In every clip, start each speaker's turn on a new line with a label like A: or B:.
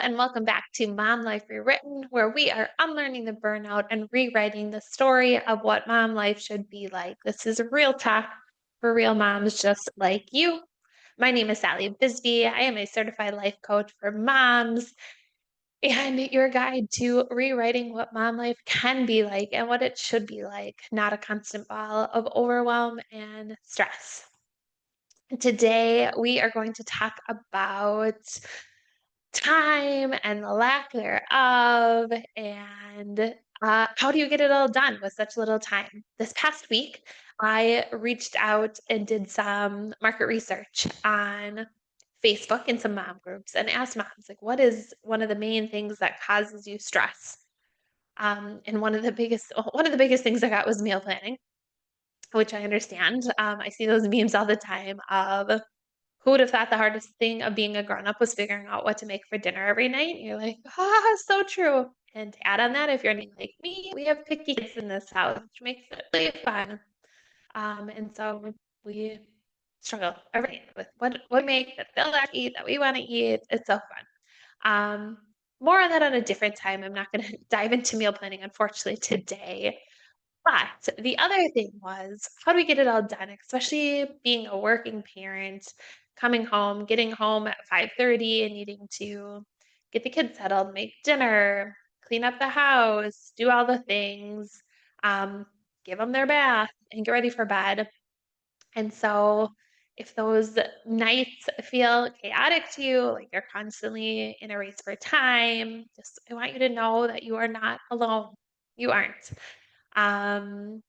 A: and welcome back to Mom Life Rewritten, where we are unlearning the burnout and rewriting the story of what mom life should be like. This is real talk for real moms just like you. My name is Sally Bisbee. I am a certified life coach for moms and your guide to rewriting what mom life can be like and what it should be like, not a constant ball of overwhelm and stress. Today, we are going to talk about time and the lack thereof, and how do you get it all done with such little time? This past week, I reached out and did some market research on Facebook in some mom groups and asked moms, like, what is one of the main things that causes you stress? And one of the biggest things I got was meal planning, which I understand. I see those memes all the time of who would have thought the hardest thing of being a grown-up was figuring out what to make for dinner every night? You're like, "Ah, so true." And to add on that, if you're anything like me, we have picky kids in this house, which makes it really fun. And so we struggle every night with what we make that they'll actually eat, that we wanna eat. It's so fun. Um, More on that on a different time. I'm not gonna dive into meal planning, unfortunately, today. But the other thing was, how do we get it all done? Especially being a working parent, coming home, getting home at 5:30 and needing to get the kids settled, make dinner, clean up the house, do all the things, um, give them their bath, and get ready for bed. And so if those nights feel chaotic to you, like you're constantly in a race for time, just I want you to know that you are not alone. You aren't. Um,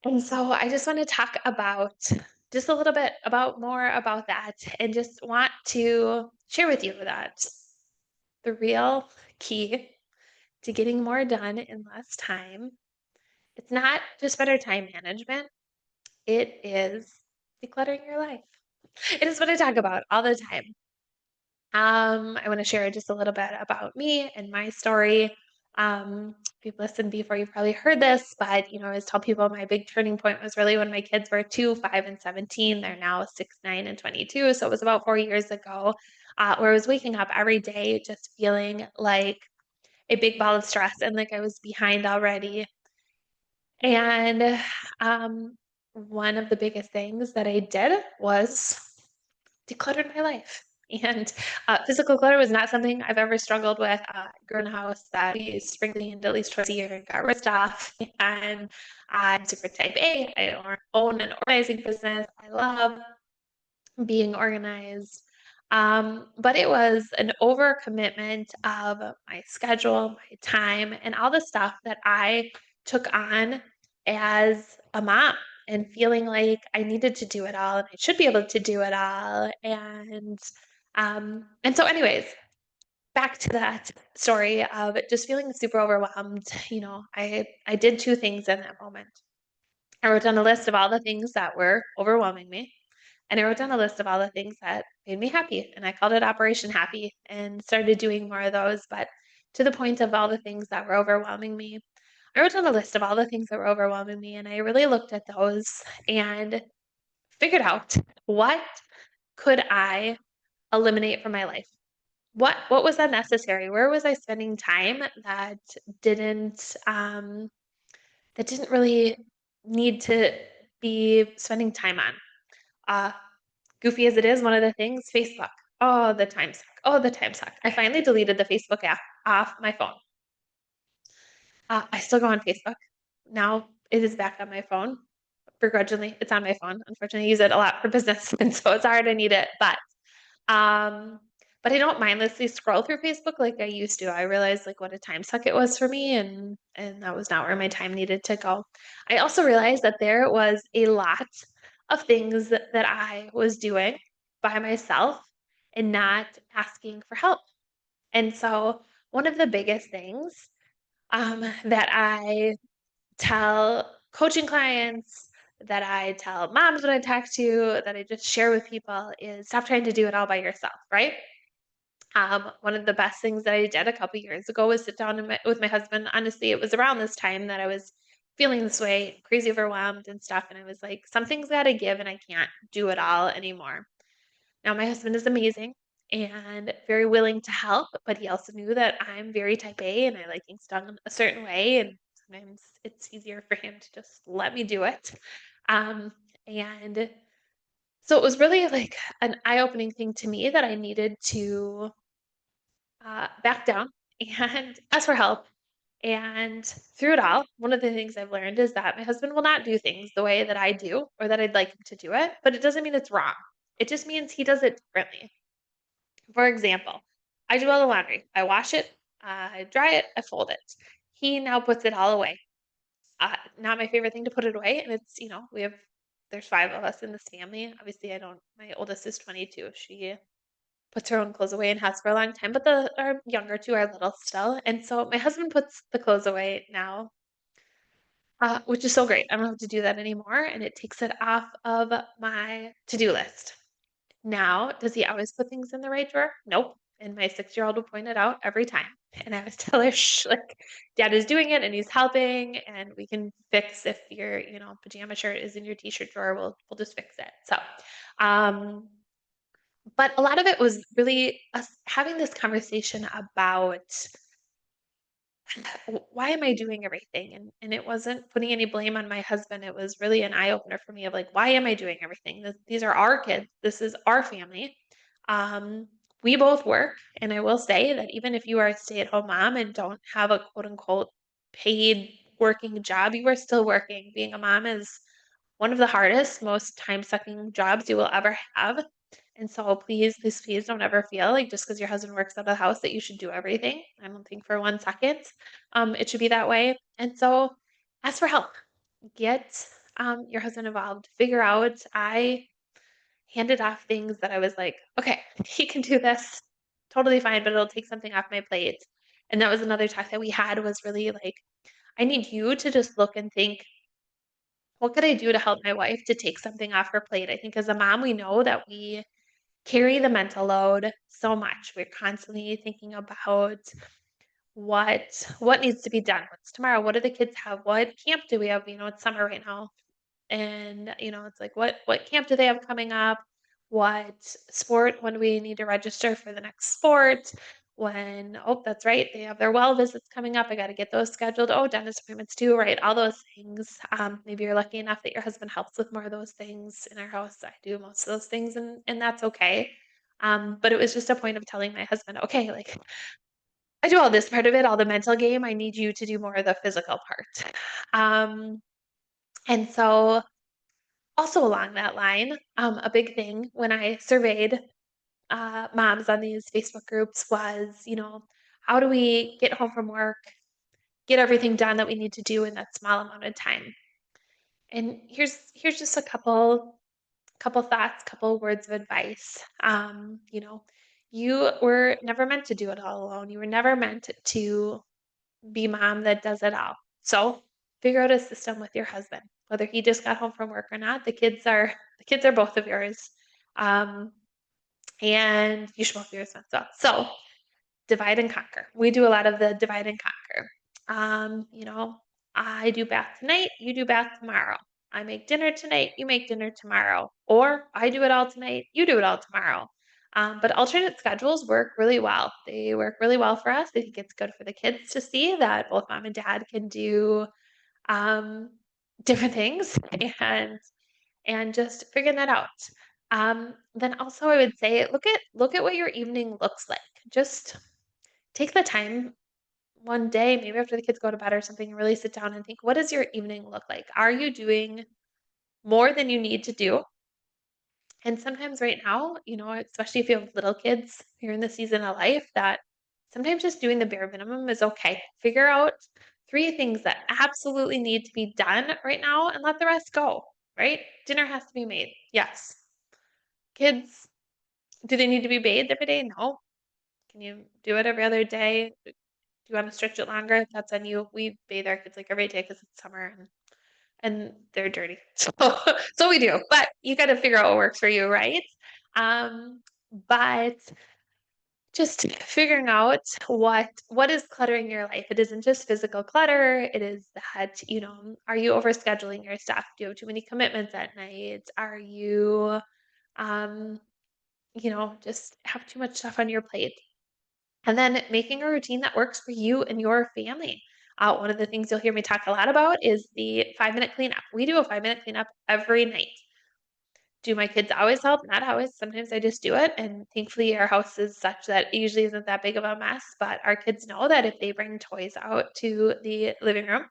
A: and so I just want to talk about just a little bit about more about that and just want to share with you that the real key to getting more done in less time, it's not just better time management, it is decluttering your life. It is what I talk about all the time. I want to share just a little bit about me and my story. If you've listened before, you've probably heard this, but I always tell people my big turning point was really when my kids were 2, 5, and 17. They're now 6, 9, and 22. So it was about 4 years ago, where I was waking up every day just feeling like a big ball of stress and like I was behind already. And one of the biggest things that I did was decluttered my life. And physical clutter was not something I've ever struggled with. I grew in a house that we spring cleaned at least twice a year and got rid of stuff. And I'm super type A. I own an organizing business. I love being organized. But it was an overcommitment of my schedule, my time, and all the stuff that I took on as a mom and feeling like I needed to do it all and I should be able to do it all. And so anyways, back to that story of just feeling super overwhelmed. I did two things in that moment. I wrote down a list of all the things that were overwhelming me. And I wrote down a list of all the things that made me happy. And I called it Operation Happy and started doing more of those. But to the point of all the things that were overwhelming me, I wrote down a list of all the things that were overwhelming me. And I really looked at those and figured out what could I eliminate from my life? What was unnecessary? Where was I spending time didn't um, that didn't really need to be spending time on? Uh, Goofy as it is, one of the things, Facebook. Oh, the time suck. Oh, the time suck. I finally deleted the Facebook app off my phone. I still go on Facebook. Now it is back on my phone. Begrudgingly, it's on my phone. Unfortunately, I use it a lot for business, and so it's hard. I need it, um, but I don't mindlessly scroll through Facebook like I used to. I realized like what a time suck it was for me, and that was not where my time needed to go. I also realized that there was a lot of things that I was doing by myself and not asking for help. And so one of the biggest things that I tell coaching clients, that I tell moms when I talk to, that I just share with people is stop trying to do it all by yourself, right? One of the best things that I did a couple years ago was sit down with my husband. Honestly, it was around this time that I was feeling this way, crazy overwhelmed and stuff. And I was like, something's got to give and I can't do it all anymore. Now, my husband is amazing. and very willing to help, but he also knew that I'm very type A and I like things done a certain way, and sometimes it's easier for him to just let me do it. Um, and so it was really like an eye-opening thing to me that I needed to back down and ask for help. And through it all, one of the things I've learned is that my husband will not do things the way that I do or that I'd like him to do it, but it doesn't mean it's wrong. It just means he does it differently. For example, I do all the laundry. I wash it, I dry it, I fold it. He now puts it all away. Not my favorite thing to put it away, and it's, there's 5 of us in this family. Obviously, I don't my oldest is 22. She puts her own clothes away and has for a long time, but the our younger 2 are little still, and so my husband puts the clothes away now, which is so great. I don't have to do that anymore, and it takes it off of my to-do list. Now, does he always put things in the right drawer? Nope, and my 6-year-old will point it out every time, and I always tell her, "Shh, like, dad is doing it and he's helping, and we can fix if your, pajama shirt is in your t-shirt drawer, we'll just fix it." So, um, but a lot of it was really us having this conversation about why am I doing everything? And it wasn't putting any blame on my husband. It was really an eye opener for me of like, why am I doing everything? These are our kids. This is our family. Um, we both work, and I will say that even if you are a stay at home mom and don't have a quote unquote paid working job, you are still working. Being a mom is one of the hardest, most time sucking jobs you will ever have. And so please, please, please don't ever feel like just because your husband works out of the house that you should do everything. I don't think for 1 second it should be that way. And so ask for help. Get your husband involved. Figure out. I handed off things that I was like, okay, he can do this totally fine, but it'll take something off my plate. And that was another talk that we had was really like, I need you to just look and think, what could I do to help my wife to take something off her plate? I think as a mom, we know that we carry the mental load so much. We're constantly thinking about what needs to be done. What's tomorrow? What do the kids have? What camp do we have? It's summer right now. And, it's like what camp do they have coming up? What sport when do we need to register for the next sport? When oh, that's right, they have their well visits coming up. I got to get those scheduled. Oh, dentist appointments too, right? All those things. Maybe you're lucky enough that your husband helps with more of those things in our house. I do most of those things, and that's okay. But it was just a point of telling my husband, okay, like I do all this part of it, all the mental game. I need you to do more of the physical part. Um, and so also along that line, a big thing when I surveyed moms on these Facebook groups was, how do we get home from work, get everything done that we need to do in that small amount of time? And here's just a couple thoughts, couple words of advice. You were never meant to do it all alone. You were never meant to be mom that does it all. So figure out a system with your husband, whether he just got home from work or not. The kids are both of yours. Um, and you should both be responsible. So divide and conquer. We do a lot of the divide and conquer. I do bath tonight, you do bath tomorrow. I make dinner tonight, you make dinner tomorrow. Or I do it all tonight, you do it all tomorrow. But alternate schedules work really well. They work really well for us. I think it's good for the kids to see that both mom and dad can do um, different things and just figuring that out. Then also I would say look at what your evening looks like. Just take the time one day, maybe after the kids go to bed or something, and really sit down and think, what does your evening look like? Are you doing more than you need to do? And sometimes right now, especially if you have little kids, you're in the season of life that sometimes just doing the bare minimum is okay. Figure out 3 things that absolutely need to be done right now and let the rest go, right? Dinner has to be made. Yes. Kids, do they need to be bathed every day? No. Can you do it every other day? Do you wanna stretch it longer? That's on you. We bathe our kids, like, every day because it's summer and they're dirty. So we do, but you gotta figure out what works for you, right? But just figuring out what is cluttering your life. It isn't just physical clutter, it is that, are you overscheduling your stuff? Do you have too many commitments at night? Are you, um just have too much stuff on your plate. And then making a routine that works for you and your family. One of the things you'll hear me talk a lot about is the 5-minute cleanup. We do a 5-minute cleanup every night. Do my kids always help? Not always. Sometimes I just do it. And thankfully, our house is such that it usually isn't that big of a mess. But our kids know that if they bring toys out to the living room,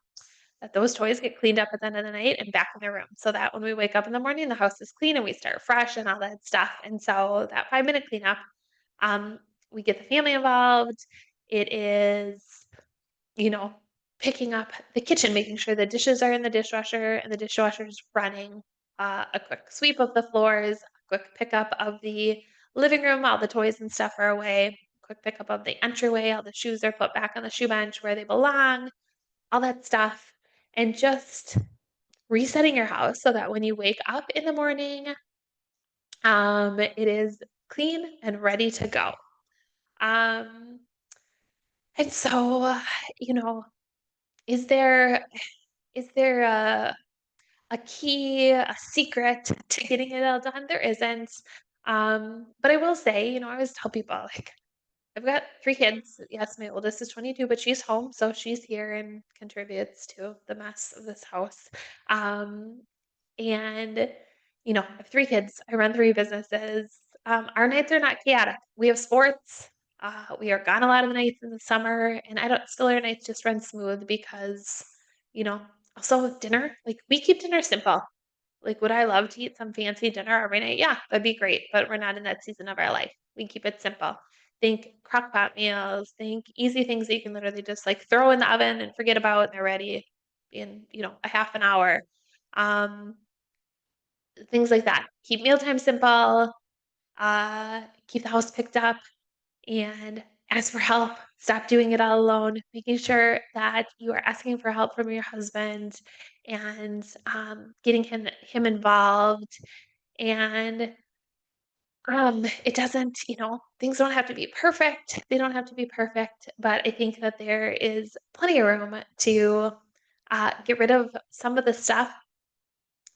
A: that those toys get cleaned up at the end of the night and back in their room. So that when we wake up in the morning, the house is clean and we start fresh and all that stuff. And so that 5-minute cleanup, um, we get the family involved. It is you know, picking up the kitchen, making sure the dishes are in the dishwasher and the dishwasher is running, a quick sweep of the floors, a quick pickup of the living room, all the toys and stuff are away, quick pickup of the entryway, all the shoes are put back on the shoe bench where they belong, all that stuff. And just resetting your house so that when you wake up in the morning, it is clean and ready to go. Um, and so, you know, is there is there a key, a secret to getting it all done? There isn't. But I will say, I always tell people, like, I've got 3 kids. Yes, my oldest is 22, but she's home, so she's here and contributes to the mess of this house. Um, and, I have 3 kids. I run 3 businesses. Our nights are not chaotic. We have sports. We are gone a lot of the nights in the summer, and I don't still our nights just run smooth because, you know, also with dinner, like we keep dinner simple. Like, would I love to eat some fancy dinner every night? Yeah, that'd be great, but we're not in that season of our life. We keep it simple. Think crock pot meals, think easy things that you can literally just like throw in the oven and forget about and they're ready in, a half an hour. Um, Things like that. Keep mealtime simple, keep the house picked up, and ask for help. Stop doing it all alone. Making sure that you are asking for help from your husband and getting him involved. And it doesn't, things don't have to be perfect. They don't have to be perfect, but I think that there is plenty of room to get rid of some of the stuff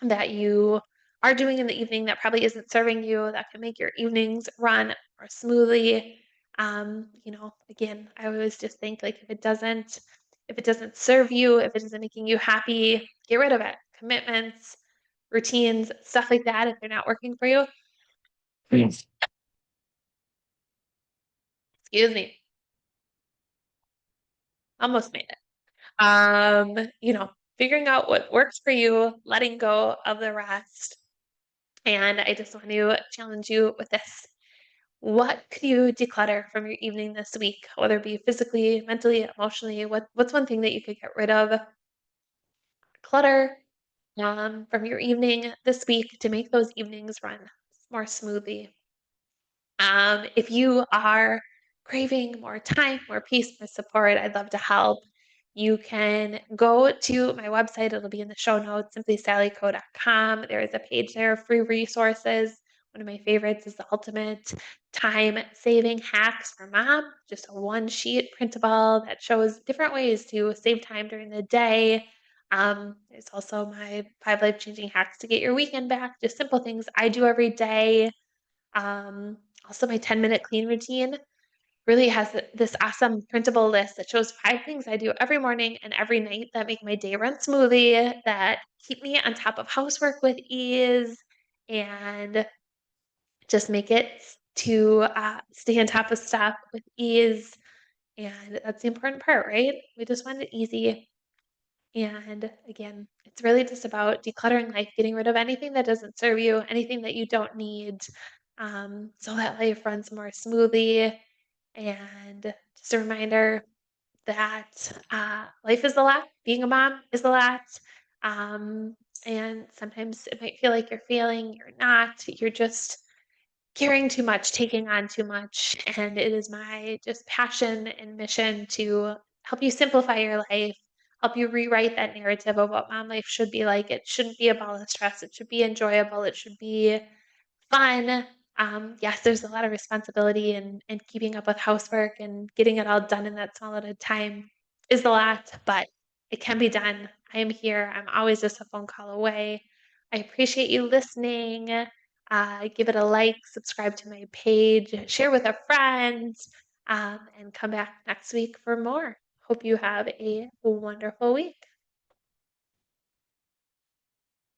A: that you are doing in the evening that probably isn't serving you, that can make your evenings run more smoothly. Again, I always just think like if it doesn't serve you, if it isn't making you happy, get rid of it. Commitments, routines, stuff like that, if they're not working for you. Yes. Excuse me, almost made it. Figuring out what works for you, letting go of the rest. And I just want to challenge you with this. What could you declutter from your evening this week, whether it be physically, mentally, emotionally? What's one thing that you could get rid of? Clutter from your evening this week to make those evenings run more smoothly. If you are craving more time, more peace, more support, I'd love to help. You can go to my website. It'll be in the show notes, simplysallyco.com. There is a page there of free resources. One of my favorites is the ultimate time saving hacks for mom. Just a one sheet printable that shows different ways to save time during the day. There's also my 5 life changing hacks to get your weekend back. Just simple things I do every day. Um, Also, my 10-minute clean routine really has this awesome printable list that shows 5 things I do every morning and every night that make my day run smoothly, that keep me on top of housework with ease, and just make it to stay on top of stuff with ease. And that's the important part, right? We just want it easy. And again, it's really just about decluttering life, getting rid of anything that doesn't serve you, anything that you don't need, so that life runs more smoothly. And just a reminder that life is a lot, being a mom is a lot. Um, and sometimes it might feel like you're failing, you're not, you're just carrying too much, taking on too much. And it is my just passion and mission to help you simplify your life, help you rewrite that narrative of what mom life should be like. It shouldn't be a ball of stress. It should be enjoyable. It should be fun. Yes, there's a lot of responsibility and keeping up with housework and getting it all done in that small amount of time is a lot, but it can be done. I am here. I'm always just a phone call away. I appreciate you listening. Give it a like, subscribe to my page, share with a friend, and come back next week for more. Hope you have a wonderful week.